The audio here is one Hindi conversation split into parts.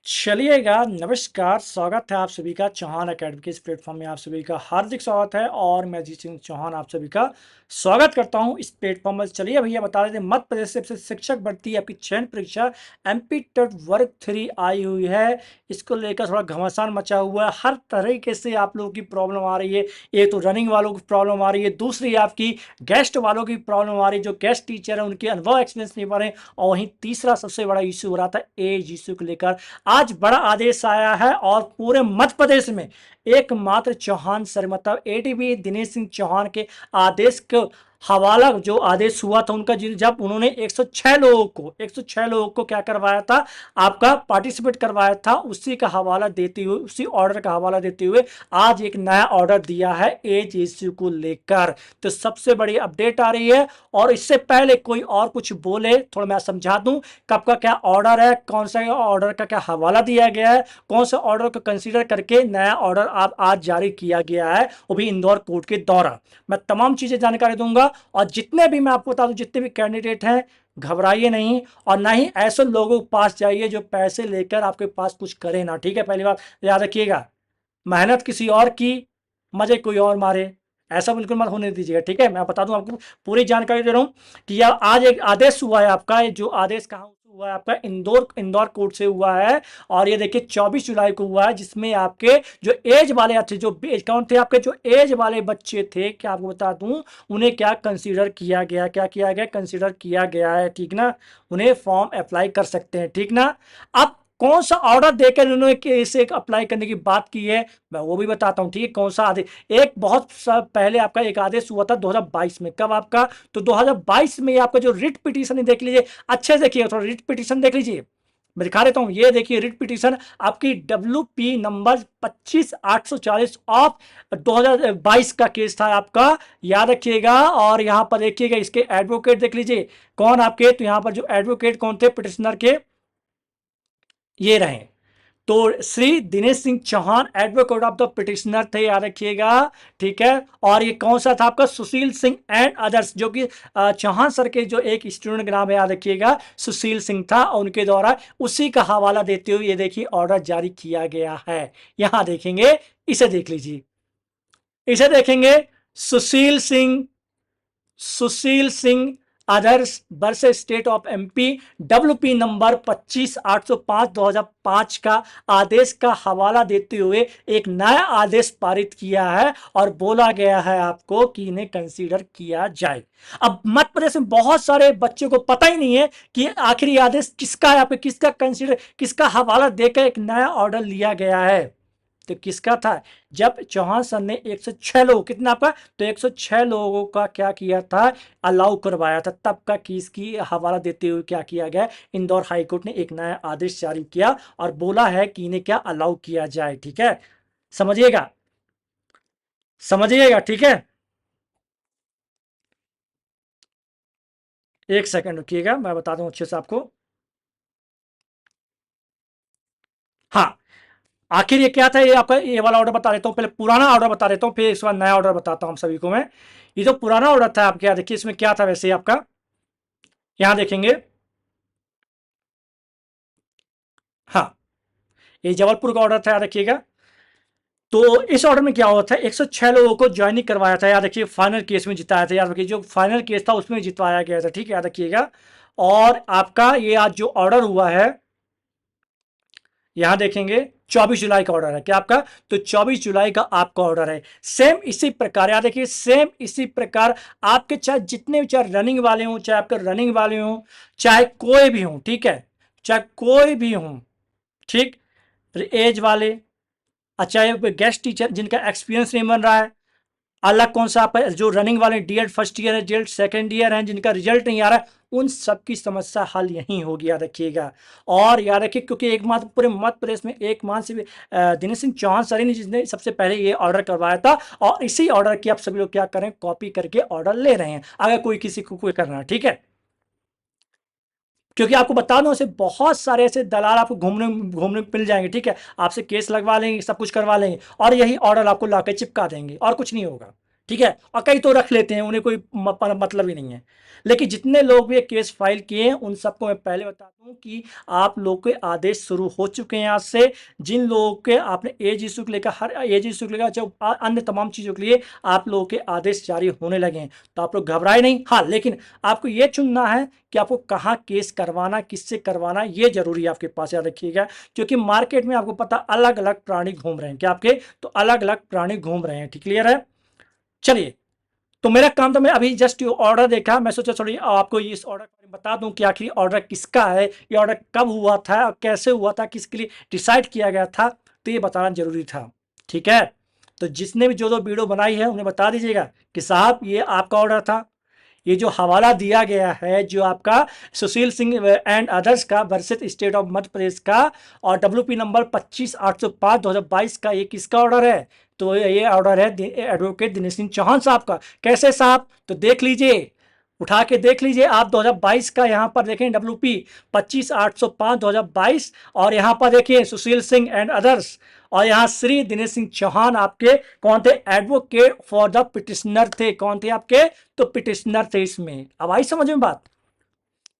चलिएगा, नमस्कार, स्वागत है आप सभी का चौहान अकेडमी के इस प्लेटफॉर्म में आप सभी का हार्दिक स्वागत है और मैं अजीत सिंह चौहान आप सभी का स्वागत करता हूं इस प्लेटफॉर्म में। चलिए भैया बता देते हैं, मध्य प्रदेश से शिक्षक भर्ती आपकी चयन परीक्षा एमपी टेट वर्ग 3 आई हुई है। इसको लेकर थोड़ा घमासान मचा हुआ है, हर तरीके से आप लोगों की प्रॉब्लम आ रही है। एक तो रनिंग वालों की प्रॉब्लम आ रही है, दूसरी आपकी गेस्ट वालों की प्रॉब्लम आ रही है, जो गेस्ट टीचर है उनके अनुभव एक्सपीरियंस नहीं पा रहे, और वहीं तीसरा सबसे बड़ा इश्यू हो रहा था एज इश्यू को लेकर। आज बड़ा आदेश आया है और पूरे मध्य प्रदेश में एकमात्र चौहान सर मतलब एडीबी दिनेश सिंह चौहान के आदेश को हवाला जो आदेश हुआ था उनका, जब उन्होंने 106 लोगों को क्या करवाया था, आपका पार्टिसिपेट करवाया था, उसी का हवाला देते हुए, उसी ऑर्डर का हवाला देते हुए आज एक नया ऑर्डर दिया है एज इश्यू को लेकर। तो सबसे बड़ी अपडेट आ रही है। और इससे पहले कोई और कुछ बोले थोड़ा मैं समझा दूं कब का क्या ऑर्डर है, कौन सा ऑर्डर का क्या हवाला दिया गया है, कौन सा ऑर्डर को कंसीडर करके नया ऑर्डर आज जारी किया गया है, वो भी इंदौर कोर्ट के द्वारा। मैं तमाम चीजें जानकारी दूंगा। और जितने भी मैं आपको बता दूं, जितने भी कैंडिडेट हैं, घबराइए नहीं और ना ही ऐसे लोगों के पास जाइए जो पैसे लेकर आपके पास कुछ करे ना। ठीक है, पहली बात याद रखिएगा, मेहनत किसी और की, मजे कोई और मारे, ऐसा बिल्कुल मत होने दीजिएगा। ठीक है, मैं बता दूं आपको, पूरी जानकारी दे रहा हूं कि यह आज एक आदेश हुआ है आपका। जो आदेश कहाँ हुआ है आपका, इंदौर कोर्ट से हुआ है। और ये देखिए 24 जुलाई को हुआ है, जिसमें आपके जो एज वाले थे, जो एज काउंट थे आपके, जो एज वाले बच्चे थे, क्या आपको बता दूं, उन्हें क्या कंसीडर किया गया, क्या किया गया, कंसीडर किया गया है। ठीक ना, उन्हें फॉर्म अप्लाई कर सकते हैं। ठीक ना, अब कौन सा ऑर्डर देकर उन्होंने इसे अप्लाई करने की बात की है, मैं वो भी बताता हूं। ठीक है, कौन सा आदेश, एक बहुत पहले आपका एक आदेश हुआ था 2022 में। कब आपका, तो 2022 में आपका जो रिट पिटीशन देख लीजिए, अच्छे से देखिए, थोड़ा रिट पिटीशन देख लीजिए, मैं दिखा देता हूं। ये देखिए रिट पिटीशन आपकी WP नंबर 25840 ऑफ 2022 का केस था आपका, याद रखिएगा। और यहां पर देखिएगा इसके एडवोकेट देख लीजिए कौन आपके, तो यहां पर जो एडवोकेट कौन थे पिटिशनर के, ये रहे, तो Shri Dinesh Singh Chauhan advocate of the petitioner थे, याद रखिएगा। ठीक है, और ये कौन सा था आपका, सुशील सिंह एंड अदर्स, जो कि चौहान सर के जो एक स्टूडेंट का नाम है, याद रखिएगा, सुशील सिंह था, और उनके द्वारा उसी का हवाला देते हुए ये देखिए ऑर्डर जारी किया गया है। यहां देखेंगे, इसे देख लीजिए, इसे देखेंगे, Sushil Singh, Sushil Singh others versus state of MP, WP number 25805 2005 का आदेश का हवाला देते हुए एक नया आदेश पारित किया है और बोला गया है आपको कि इन्हें कंसीडर किया जाए। अब मध्य प्रदेश में बहुत सारे बच्चों को पता ही नहीं है कि आखिरी आदेश किसका है, किसका कंसीडर, किसका हवाला देकर एक नया ऑर्डर लिया गया है। तो किसका था, जब चौहान सर ने 106 लोग, कितना आपका, तो 106 लोगों का क्या किया था, अलाउ करवाया था, तब का केस की हवाला देते हुए क्या किया गया, इंदौर हाई कोर्ट ने एक नया आदेश जारी किया और बोला है कि इन्हें क्या अलाउ किया जाए। ठीक है, समझिएगा, समझिएगा। ठीक है, एक सेकंड रुकिएगा, मैं बता दूं अच्छे से आपको। हाँ, आखिर ये क्या था, ये आपका ये वाला ऑर्डर बता देता हूँ, पहले पुराना ऑर्डर बता देता हूँ, फिर इस बार नया ऑर्डर बताता हूँ सभी को मैं। ये जो पुराना ऑर्डर था आपके, देखिए इसमें क्या था वैसे आपका, यहां देखेंगे। हाँ, ये जबलपुर का ऑर्डर था, याद रखिएगा। तो इस ऑर्डर में क्या हुआ था, 106 लोगों को ज्वाइनिंग करवाया था, याद रखिए, फाइनल केस में जिताया था, याद रखिए, जो फाइनल केस था उसमें जितवाया गया था। ठीक है, याद रखिएगा। और आपका ये आज जो ऑर्डर हुआ है, यहां देखेंगे 24 जुलाई का ऑर्डर है, क्या आपका, तो 24 जुलाई का आपका ऑर्डर है। सेम इसी प्रकार, याद देखिए, सेम इसी प्रकार आपके चाहे जितने भी, चाहे रनिंग वाले हों, चाहे आपके रनिंग वाले हों, चाहे कोई भी हों, ठीक है, चाहे कोई भी हों, ठीक, एज वाले, चाहे गेस्ट टीचर जिनका एक्सपीरियंस नहीं बन रहा है, अलग कौन सा आपका जो रनिंग वाले डीएड फर्स्ट ईयर है, डीएड सेकंड ईयर है, जिनका रिजल्ट नहीं आ रहा है, उन सबकी समस्या हल यही होगी, याद रखिएगा। और याद रखिए, क्योंकि एकमात्र पूरे मध्य प्रदेश में एकमात्र से दिनेश सिंह चौहान सर ने जिसने सबसे पहले ये ऑर्डर करवाया था, और इसी ऑर्डर की आप सभी लोग क्या करें, कॉपी करके ऑर्डर ले रहे हैं, अगर कोई किसी को कोई करना है। ठीक है, क्योंकि आपको बता दूं, ऐसे बहुत सारे ऐसे दलाल आपको घूमने घूमने मिल जाएंगे। ठीक है, आपसे केस लगवा लेंगे, सब कुछ करवा लेंगे, और यही ऑर्डर आपको लाके चिपका देंगे, और कुछ नहीं होगा। ठीक है, और कई तो रख लेते हैं, उन्हें कोई मतलब ही नहीं है। लेकिन जितने लोग भी ये केस फाइल किए हैं उन सबको मैं पहले बता दूं कि आप लोग के आदेश शुरू हो चुके हैं आज से। जिन लोगों के आपने एज इशू को लेकर, हर एज इशू को लेकर, जो अन्य तमाम चीज़ों के लिए आप लोगों के आदेश जारी होने लगे हैं, तो आप लोग घबराए नहीं। हाँ, लेकिन आपको ये चुनना है कि आपको कहाँ केस करवाना, किससे करवाना, ये जरूरी है आपके पास, याद रखिएगा। क्योंकि मार्केट में आपको पता अलग अलग प्राणी घूम रहे हैं, क्या आपके, तो अलग अलग प्राणी घूम रहे हैं। ठीक, क्लियर है। चलिए, तो मेरा काम था, मैं अभी जस्ट ऑर्डर देखा, मैं सोचा थोड़ी आपको इस ऑर्डर के बारे में बता दूं कि आखिर ऑर्डर किसका है, ये ऑर्डर कब हुआ था और कैसे हुआ था, किसके लिए डिसाइड किया गया था, तो ये बताना जरूरी था। ठीक है, तो जिसने भी जो जो वीडियो बनाई है उन्हें बता दीजिएगा कि साहब ये आपका ऑर्डर था। ये जो हवाला दिया गया है, जो आपका सुशील सिंह एंड अदर्स का versus state of Madhya Pradesh का, और WP नंबर 25/805/2022 का, ये किसका ऑर्डर है, तो ये ऑर्डर है एडवोकेट दिनेश सिंह चौहान साहब का। कैसे साहब, तो देख लीजिए, उठा के देख लीजिए आप, 2022 का यहाँ पर देखें WP 25/805/2022, और यहाँ पर देखिए सुशील सिंह एंड अदर्स, और यहाँ श्री दिनेश सिंह चौहान आपके कौन थे, एडवोकेट फॉर द पिटिशनर थे। कौन थे आपके, तो पिटिशनर थे इसमें। अब आई समझ में बात,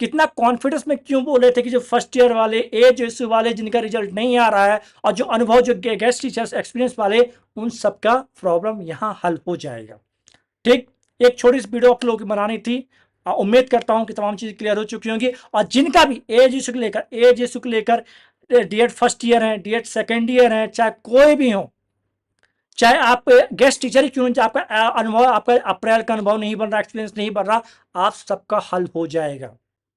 कितना कॉन्फिडेंस में क्यों बोले थे कि जो फर्स्ट ईयर वाले, एज इश्यू वाले, जिनका रिजल्ट नहीं आ रहा है, और जो अनुभव, जो गेस्ट टीचर्स एक्सपीरियंस वाले, उन सबका प्रॉब्लम यहाँ हल हो जाएगा। ठीक, एक छोटी सी वीडियो आप लोगों की बनानी थी। उम्मीद करता हूं कि तमाम चीज़ें क्लियर हो चुकी होंगी, और जिनका भी एज इशू को लेकर, एज इशू को लेकर, डीएड फर्स्ट ईयर है, डीएड सेकेंड ईयर है, चाहे कोई भी हो, चाहे आप गेस्ट टीचर ही क्यों नहीं, आपका अनुभव, आपका अप्रैल का अनुभव नहीं बन रहा, एक्सपीरियंस नहीं बन रहा, आप सबका हल हो जाएगा।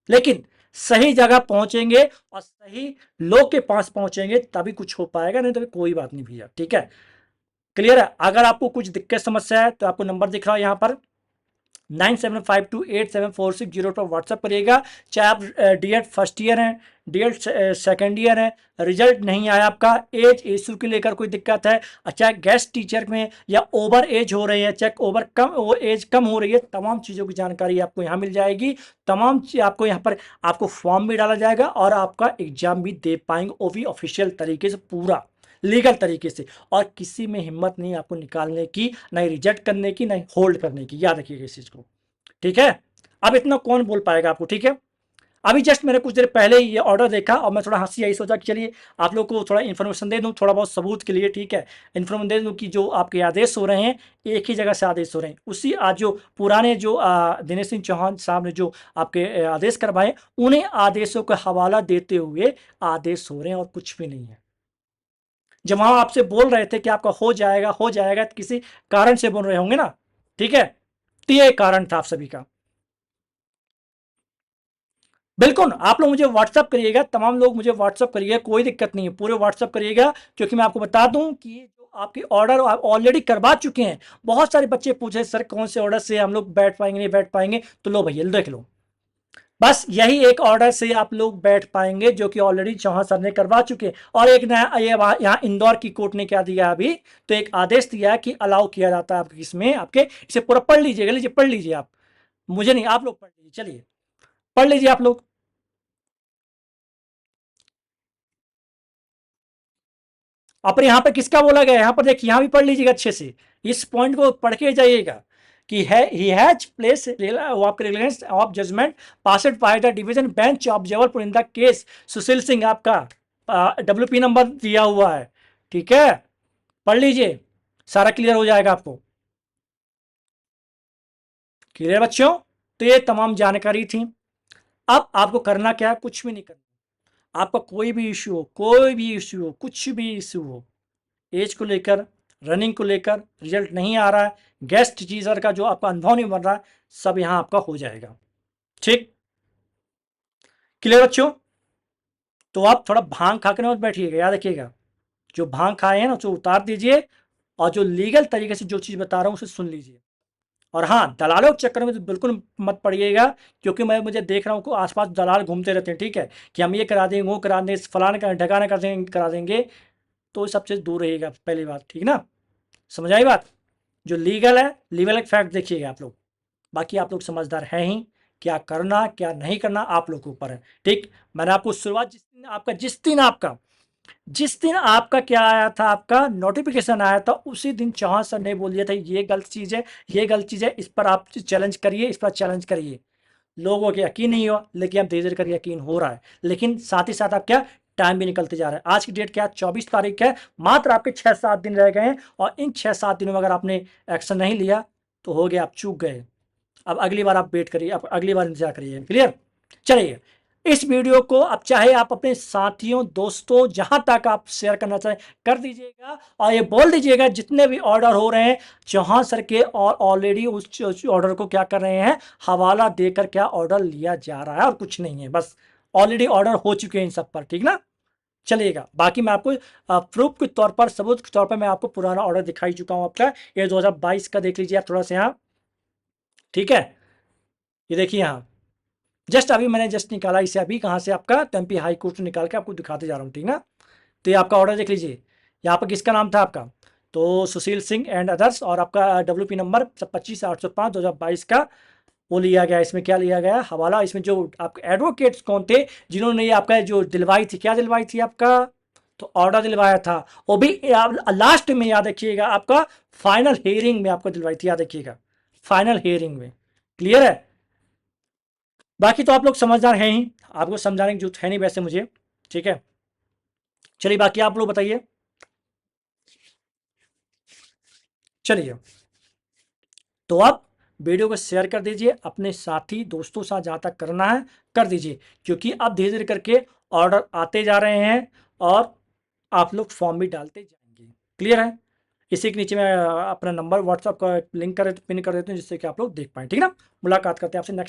लेकिन सही जगह पहुंचेंगे और सही लोग के पास पहुंचेंगे, तभी कुछ हो पाएगा, नहीं तो कोई बात नहीं भैया। ठीक है, क्लियर है। अगर आपको कुछ दिक्कत समस्या है तो आपको नंबर दिख रहा है यहाँ पर 97528746 पर व्हाट्सअप करिएगा। चाहे आप डीएड फर्स्ट ईयर हैं, डीएड सेकेंड ईयर है, रिजल्ट नहीं आया आपका, एज इशू के लेकर कोई दिक्कत है, चाहे गेस्ट टीचर में या ओवर एज हो रही है, चाहे ओवर कम एज कम हो रही है, तमाम चीज़ों की जानकारी आपको यहाँ मिल जाएगी। तमाम चीज आपको यहाँ पर, आपको फॉर्म भी डाला जाएगा और आपका एग्जाम भी दे पाएंगे, वो भी ऑफिशियल तरीके से, पूरा लीगल तरीके से। और किसी में हिम्मत नहीं आपको निकालने की, नहीं रिजेक्ट करने की, नहीं होल्ड करने की, याद रखिएगा इस चीज को। ठीक है, अब इतना कौन बोल पाएगा आपको। ठीक है, अभी जस्ट मैंने कुछ देर पहले ही ये ऑर्डर देखा और मैं थोड़ा हंसी आई, सोचा कि चलिए आप लोग को थोड़ा इन्फॉर्मेशन दे दूं, थोड़ा बहुत सबूत के लिए। ठीक है, इन्फॉर्मेशन दे दूं कि जो आपके आदेश हो रहे हैं, एक ही जगह से आदेश हो रहे हैं, उसी आज जो पुराने जो दिनेश सिंह चौहान साहब ने जो आपके आदेश करवाए, उन्हें आदेशों का हवाला देते हुए आदेश हो रहे हैं, और कुछ भी नहीं है। जब वहां आपसे बोल रहे थे कि आपका हो जाएगा, तो किसी कारण से बोल रहे होंगे ना। ठीक है, तो ये कारण था आप सभी का। बिल्कुल, आप लोग मुझे व्हाट्सअप करिएगा, तमाम लोग मुझे व्हाट्सअप करिएगा, कोई दिक्कत नहीं है, पूरे व्हाट्सअप करिएगा। क्योंकि मैं आपको बता दूं कि ये जो आपके ऑर्डर आप ऑलरेडी करवा चुके हैं, बहुत सारे बच्चे पूछे सर कौन से ऑर्डर से हम लोग बैठ पाएंगे, नहीं बैठ पाएंगे, तो लो भैया देख लो, बस यही एक ऑर्डर से आप लोग बैठ पाएंगे, जो कि ऑलरेडी चौहान सर ने करवा चुके हैं। और एक नया ये यहाँ इंदौर की कोर्ट ने क्या दिया अभी, तो एक आदेश दिया कि अलाउ किया जाता है आपके इसमें, आपके इसे पूरा पढ़ लीजिएगा, लीजिए पढ़ लीजिए आप, मुझे नहीं, आप लोग पढ़ लीजिए, चलिए पढ़ लीजिए आप लोग। और यहाँ पे किसका बोला गया है, यहाँ पर देखिए, यहाँ भी पढ़ लीजिएगा अच्छे से, इस पॉइंट को पढ़ के जाइएगा कि है ही हैज प्लेस आपके relevance of judgment passed by the division bench of Jabalpur in the case Sushil Singh, आपका WP नंबर दिया हुआ है। ठीक है, पढ़ लीजिए, सारा क्लियर हो जाएगा आपको। क्लियर बच्चों, तो ये तमाम जानकारी थी। अब आपको करना क्या है, कुछ भी नहीं करना। आपका कोई भी इश्यू हो, कोई भी इश्यू हो, कुछ भी इश्यू हो, एज को लेकर, रनिंग को लेकर, रिजल्ट नहीं आ रहा है, गेस्ट टीचर का जो आपका अनुभव नहीं बन रहा है, सब यहाँ आपका हो जाएगा। ठीक, क्लियर बच्चों, तो आप थोड़ा भांग खा के मत बैठिएगा, याद रखिएगा, जो भांग खाए हैं ना उसे उतार दीजिए, और जो लीगल तरीके से जो चीज़ बता रहा हूँ उसे सुन लीजिए। और हाँ, दलालों के चक्कर में तो बिल्कुल मत पड़िएगा, क्योंकि मैं मुझे देख रहा हूँ कि आसपास दलाल घूमते रहते हैं। ठीक है, कि हम ये करा देंगे, वो करा देंगे, फलाने का ढकाना करा देंगे, तो इस सबसे दूर रहिएगा, पहली बात। ठीक ना, समझ आई बात। जो लीगल है, लीगल एक फैक्ट देखिएगा आप लोग, बाकी आप लोग समझदार हैं ही, क्या करना क्या नहीं करना आप लोग के ऊपर है। ठीक, मैंने आपको शुरुआत जिस दिन आपका जिस दिन आपका क्या आया था, आपका नोटिफिकेशन आया था, उसी दिन चौहान सर ने बोल दिया था ये गलत चीज़ है, ये गलत चीज़ है, इस पर आप चैलेंज करिए, इस पर चैलेंज करिए। लोगों को यकीन नहीं हुआ, लेकिन अब धीरे धीरे करके यकीन हो रहा है। लेकिन साथ ही साथ आप क्या, टाइम भी निकलते जा रहा है। आज की डेट क्या, 24 तारीख है, मात्र आपके 6-7 दिन रह गए हैं, और इन 6-7 दिनों में अगर आपने एक्शन नहीं लिया तो हो गया, आप चूक गए। अब अगली बार आप वेट करिए, अब अगली बार इंतजार करिए। क्लियर? चलिए, इस वीडियो को अब चाहे आप अपने साथियों, दोस्तों, जहां तक आप शेयर करना चाहें कर दीजिएगा, और ये बोल दीजिएगा जितने भी ऑर्डर हो रहे हैं चौहान सर के, और ऑलरेडी उस ऑर्डर को क्या कर रहे हैं, हवाला देकर क्या ऑर्डर लिया जा रहा है, और कुछ नहीं है, बस ऑलरेडी ऑर्डर हो चुके हैं इन सब पर। ठीक ना? चलिएगा, बाकी मैं आपको प्रूफ के तौर पर, सबूत के तौर पर मैं आपको पुराना ऑर्डर दिखाई चुका हूं आपका। ये 2022 का देख लीजिए आप थोड़ा सा यहाँ। ठीक है, ये देखिए यहाँ, जस्ट अभी मैंने जस्ट निकाला इसे, अभी कहाँ से, आपका एमपी हाई कोर्ट से निकाल के आपको दिखाते जा रहा हूँ। ठीक ना? तो ये आपका ऑर्डर देख लीजिए, यहाँ पर किसका नाम था आपका, तो सुशील सिंह एंड अदर्स, और आपका WP नंबर 25/805/2022 का वो लिया गया। इसमें क्या लिया गया, हवाला। इसमें जो आपके एडवोकेट्स कौन थे जिन्होंने ये आपका जो दिलवाई थी, क्या दिलवाई थी आपका, तो ऑर्डर दिलवाया था, वो भी लास्ट में, याद रखिएगा, आपका फाइनल हियरिंग में आपको दिलवाई थी, याद रखिएगा, फाइनल हियरिंग में। क्लियर है? बाकी तो आप लोग समझदार हैं ही, आपको समझाने की जरूरत है नहीं वैसे मुझे। ठीक है, चलिए बाकी आप लोग बताइए। चलिए, तो आप वीडियो को शेयर कर दीजिए अपने साथी दोस्तों के साथ, जहाँ तक करना है कर दीजिए, क्योंकि अब धीरे धीरे करके ऑर्डर आते जा रहे हैं, और आप लोग फॉर्म भी डालते जाएंगे। क्लियर है? इसी के नीचे मैं अपना नंबर व्हाट्सअप का लिंक कर पिन कर देता हूँ, जिससे कि आप लोग देख पाएँ। ठीक है ना? मुलाकात करते हैं आपसे नेक्स्ट।